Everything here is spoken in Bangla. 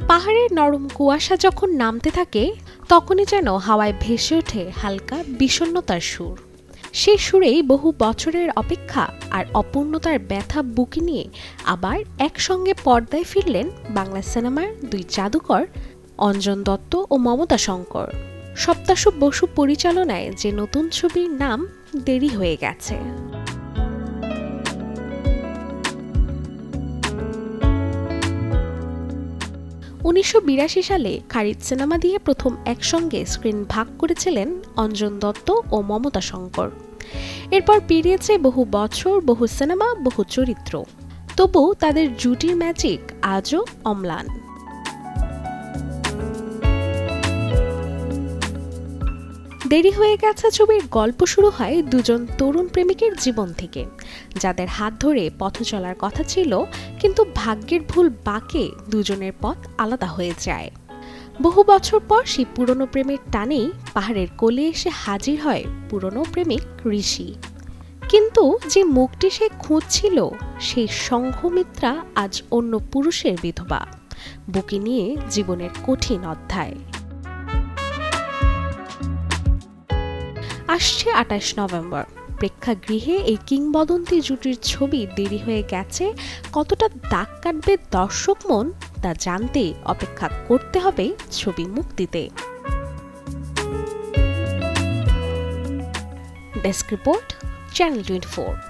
পাহাড়ের নরম কুয়াশা যখন নামতে থাকে তখনই যেন হাওয়ায় ভেসে ওঠে হালকা বিষণ্ণতার সুর। সেই সুরেই বহু বছরের অপেক্ষা আর অপূর্ণতার ব্যথা বুকে নিয়ে আবার একসঙ্গে পর্দায় ফিরলেন বাংলা সিনেমার দুই জাদুকর অঞ্জন দত্ত ও মমতা শঙ্কর। সপ্তাশু বসু পরিচালনায় যে নতুন ছবির নাম দেরি হয়ে গেছে। ১৯৮২ সালে খারিজ সিনেমা দিয়ে প্রথম একসঙ্গে স্ক্রিন ভাগ করেছিলেন অঞ্জন দত্ত ও মমতা শঙ্কর। এরপর পেরিয়েছে বহু বছর, বহু সিনেমা, বহু চরিত্র, তবু তাদের জুটির ম্যাজিক আজও অম্লান। দেরি হয়ে গেছে ছবির গল্প শুরু হয় দুজন তরুণ প্রেমিকের জীবন থেকে, যাদের হাত ধরে পথ চলার কথা ছিল, কিন্তু ভাগ্যের ভুল বাঁকে দুজনের পথ আলাদা হয়ে যায়। বহু বছর পর সেই পুরনো প্রেমের টানেই পাহাড়ের কোলে এসে হাজির হয় পুরনো প্রেমিক ঋষি। কিন্তু যে মুখটি সে খুঁজছিল, সেই সংঘমিত্রা আজ অন্য পুরুষের বিধবা, বুকে নিয়ে জীবনের কঠিন অধ্যায়। আসছে ২৮ নভেম্বর, প্রেক্ষাগৃহে এই কিংবদন্তি জুটির ছবি দেরি হয়ে গেছে কতটা দাগ কাটবে দর্শক মন, তা জানতে অপেক্ষা করতে হবে ছবি মুক্তিতে। Desk report, channel 24।